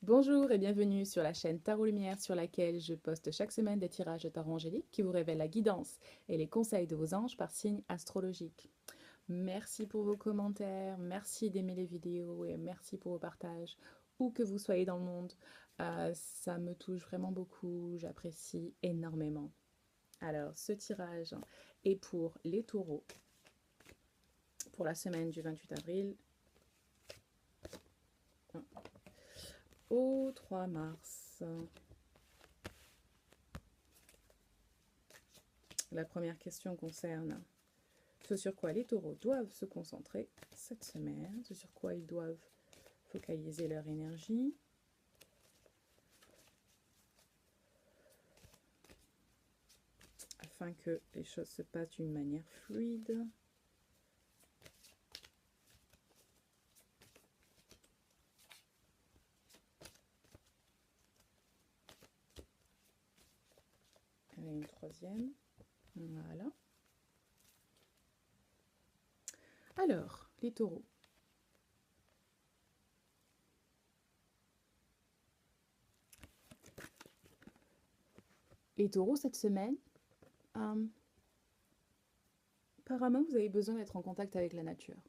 Bonjour et bienvenue sur la chaîne Tarot Lumière sur laquelle je poste chaque semaine des tirages de tarot angélique qui vous révèlent la guidance et les conseils de vos anges par signe astrologique. Merci pour vos commentaires, merci d'aimer les vidéos et merci pour vos partages, où que vous soyez dans le monde. Ça me touche vraiment beaucoup, j'apprécie énormément. Alors, ce tirage est pour les taureaux pour la semaine du 28 avril au 3 mars. La première question concerne ce sur quoi les taureaux doivent se concentrer cette semaine, ce sur quoi ils doivent focaliser leur énergie. Afin que les choses se passent d'une manière fluide. Et une troisième. Voilà. Alors, les taureaux. Les taureaux, cette semaine, apparemment, vous avez besoin d'être en contact avec la nature.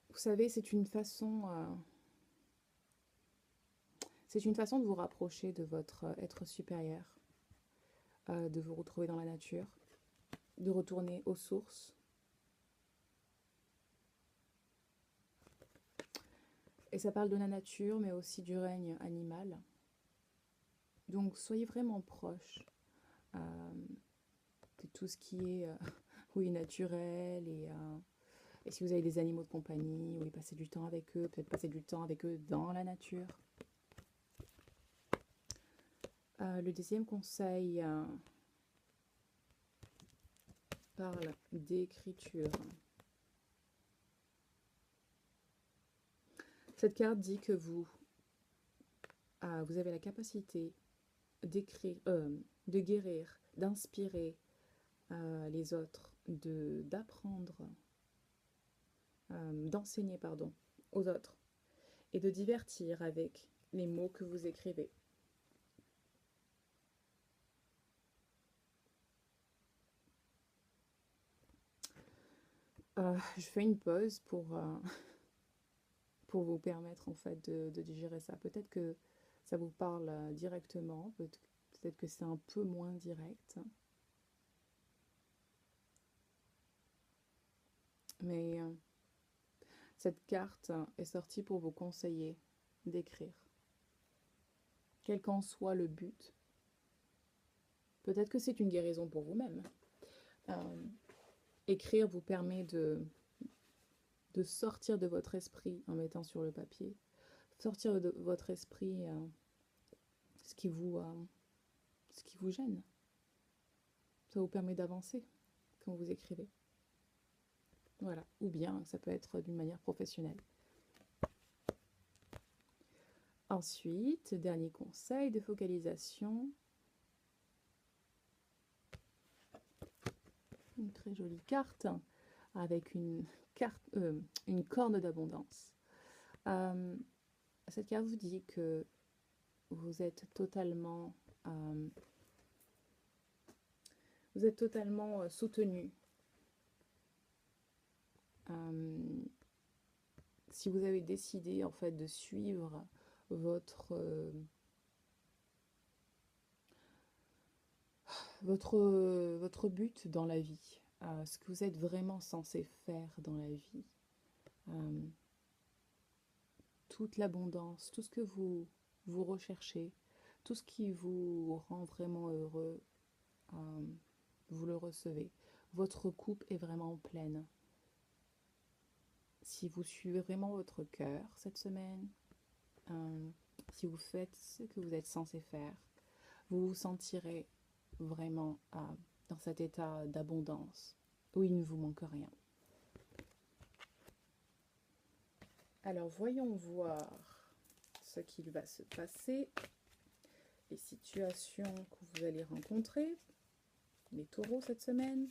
Vous savez, c'est une façon de vous rapprocher de votre être supérieur, de vous retrouver dans la nature, de retourner aux sources. Et ça parle de la nature, mais aussi du règne animal. Donc, soyez vraiment proche de tout ce qui est oui, naturel. Et si vous avez des animaux de compagnie, oui, passez du temps avec eux, peut-être passer du temps avec eux dans la nature. Le deuxième conseil parle d'écriture. Cette carte dit que vous avez la capacité d'écrire, de guérir, d'inspirer les autres, d'apprendre, d'enseigner, pardon, aux autres et de divertir avec les mots que vous écrivez. Je fais une pause pour vous permettre en fait de digérer ça. Peut-être que ça vous parle directement, peut-être que c'est un peu moins direct. Mais cette carte est sortie pour vous conseiller d'écrire. Quel qu'en soit le but. Peut-être que c'est une guérison pour vous-même. Écrire vous permet de sortir de votre esprit en mettant sur le papier. Sortir de votre esprit ce qui vous gêne. Ça vous permet d'avancer quand vous écrivez. Voilà. Ou bien ça peut être d'une manière professionnelle. Ensuite, dernier conseil de focalisation. Une très jolie carte avec une corne d'abondance. Cette carte vous dit que vous êtes totalement soutenu. Si vous avez décidé en fait de suivre votre but dans la vie, ce que vous êtes vraiment censé faire dans la vie, toute l'abondance, tout ce que vous recherchez, tout ce qui vous rend vraiment heureux, vous le recevez. Votre coupe est vraiment pleine. Si vous suivez vraiment votre cœur cette semaine, si vous faites ce que vous êtes censé faire, vous vous sentirez vraiment dans cet état d'abondance où il ne vous manque rien. Alors voyons voir ce qu'il va se passer, les situations que vous allez rencontrer, les taureaux cette semaine.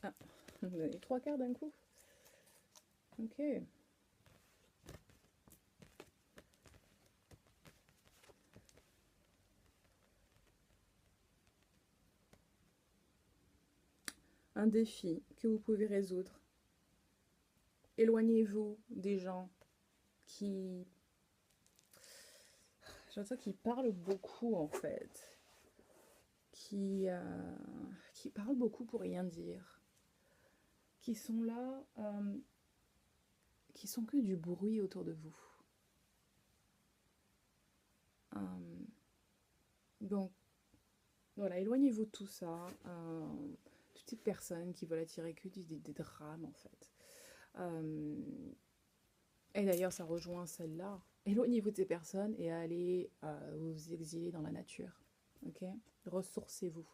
Ah, vous donnez 3 cartes d'un coup. Ok. Un défi que vous pouvez résoudre. Éloignez-vous des gens qui... J'ai l'impression qu'ils parlent beaucoup en fait. Qui parlent beaucoup pour rien dire. Qui sont là, qui sont que du bruit autour de vous. Donc voilà, éloignez-vous de tout ça. Toutes ces personnes qui veulent attirer que des drames en fait. Et d'ailleurs, ça rejoint celle-là. Éloignez-vous de ces personnes et allez vous exiler dans la nature. Ok? Ressourcez-vous.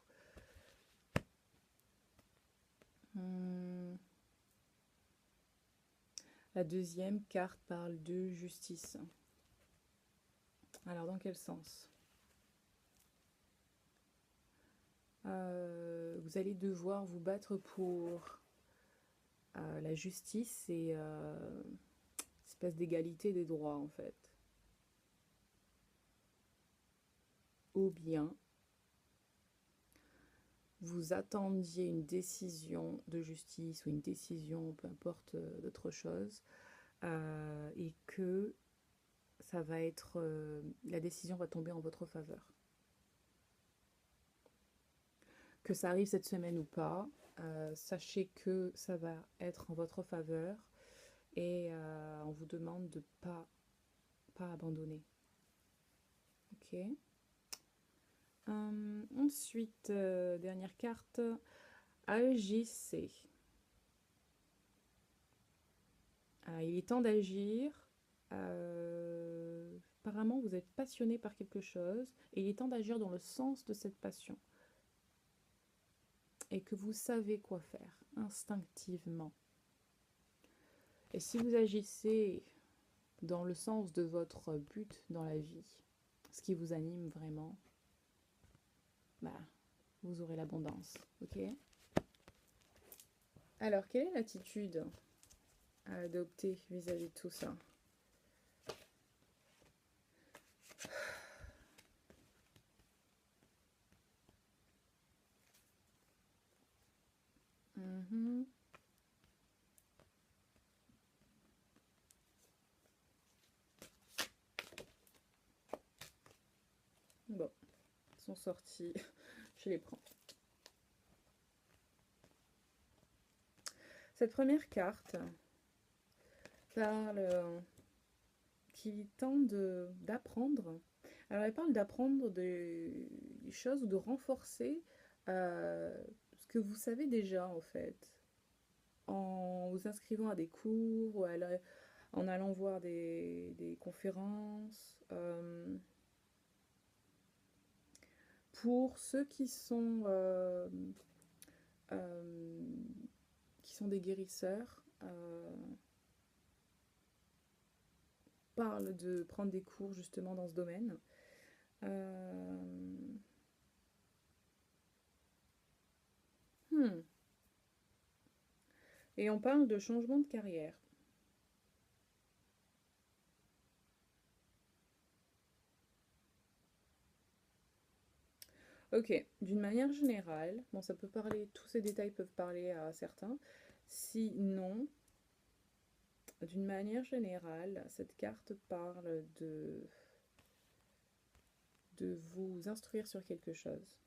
La deuxième carte parle de justice. Alors, dans quel sens? Vous allez devoir vous battre pour la justice et espèce d'égalité des droits en fait. Ou bien vous attendiez une décision de justice ou une décision, peu importe, d'autre chose, et que ça va être, la décision va tomber en votre faveur. Que ça arrive cette semaine ou pas, sachez que ça va être en votre faveur et on vous demande de pas abandonner. Ok. Ensuite, dernière carte, agissez. Il est temps d'agir. Apparemment, vous êtes passionné par quelque chose et il est temps d'agir dans le sens de cette passion. Et que vous savez quoi faire instinctivement. Et si vous agissez dans le sens de votre but dans la vie, ce qui vous anime vraiment, bah, vous aurez l'abondance. Ok? Alors, quelle est l'attitude à adopter vis-à-vis de tout ça? Bon, ils sont sortis. Je les prends. Cette première carte parle qu'il est temps d'apprendre. Alors, elle parle d'apprendre des choses ou de renforcer ce que vous savez déjà en fait. En vous inscrivant à des cours ou en allant voir des conférences. Pour ceux qui sont des guérisseurs, parlent de prendre des cours justement dans ce domaine. Et on parle de changement de carrière. Ok, d'une manière générale, bon ça peut parler, tous ces détails peuvent parler à certains. Sinon, d'une manière générale, cette carte parle de vous instruire sur quelque chose,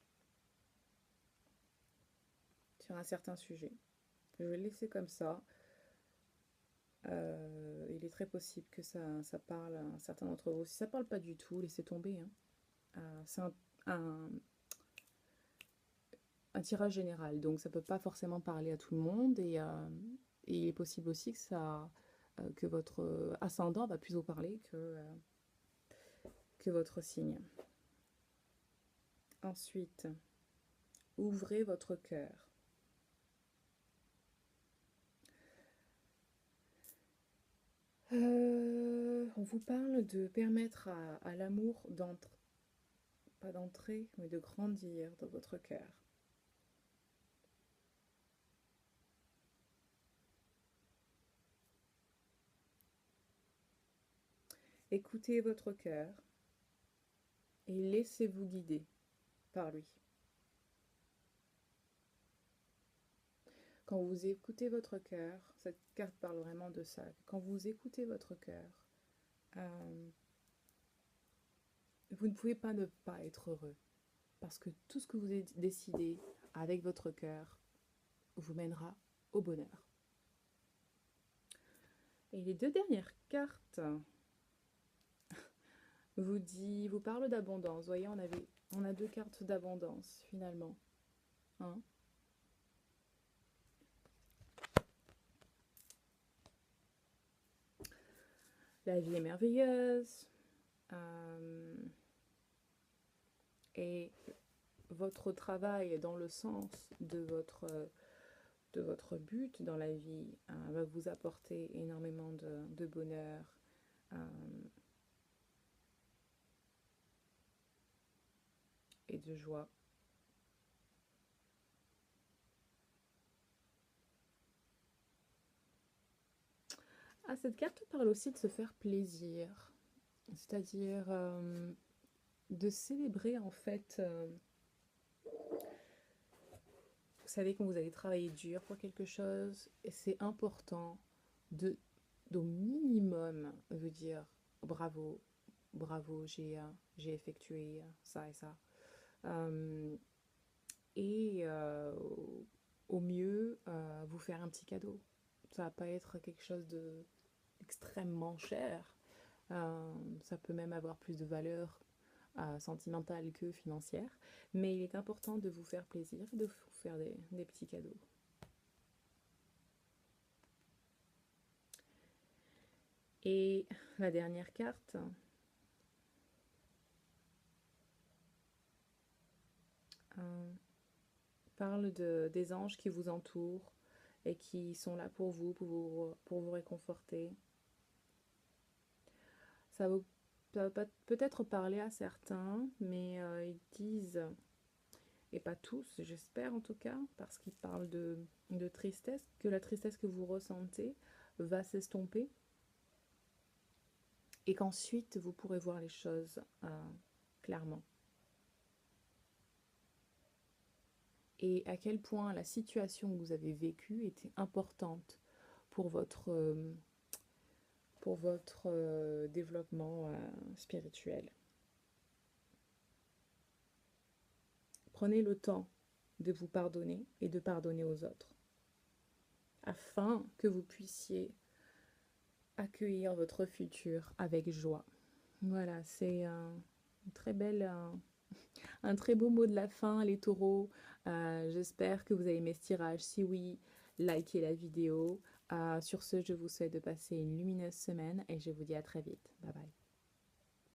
sur un certain sujet. Je vais le laisser comme ça. Il est très possible que ça parle à un certain d'entre vous. Si ça parle pas du tout, laissez tomber. C'est un tirage général, donc ça peut pas forcément parler à tout le monde. Et il est possible aussi que votre ascendant va plus vous parler que votre signe. Ensuite, ouvrez votre cœur. On vous parle de permettre à l'amour pas d'entrer, mais de grandir dans votre cœur. Écoutez votre cœur et laissez-vous guider par lui. Quand vous écoutez votre cœur, cette carte parle vraiment de ça. Quand vous écoutez votre cœur, vous ne pouvez pas ne pas être heureux. Parce que tout ce que vous décidez avec votre cœur vous mènera au bonheur. Et les deux dernières cartes vous parlent d'abondance. Vous voyez, on a deux cartes d'abondance finalement. Hein? La vie est merveilleuse. Et votre travail dans le sens de votre but dans la vie va vous apporter énormément de bonheur. Et de joie. Ah, cette carte parle aussi de se faire plaisir, c'est-à-dire de célébrer en fait. Vous savez quand vous allez travailler dur pour quelque chose, et c'est important d'au minimum vous dire bravo, bravo, j'ai effectué ça et ça. Et au mieux, vous faire un petit cadeau. Ça va pas être quelque chose d'extrêmement cher. Ça peut même avoir plus de valeur sentimentale que financière. Mais il est important de vous faire plaisir et de vous faire des petits cadeaux. Et la dernière carte, parle des anges qui vous entourent et qui sont là pour vous réconforter. Ça va peut-être parler à certains, mais ils disent, et pas tous, j'espère en tout cas, parce qu'ils parlent de tristesse, que la tristesse que vous ressentez va s'estomper et qu'ensuite vous pourrez voir les choses clairement. Et à quel point la situation que vous avez vécue était importante pour votre développement spirituel. Prenez le temps de vous pardonner et de pardonner aux autres, afin que vous puissiez accueillir votre futur avec joie. Voilà, c'est un très beau mot de la fin, les taureaux. J'espère que vous avez aimé ce tirage. Si oui, likez la vidéo. Sur ce, je vous souhaite de passer une lumineuse semaine et je vous dis à très vite. Bye bye.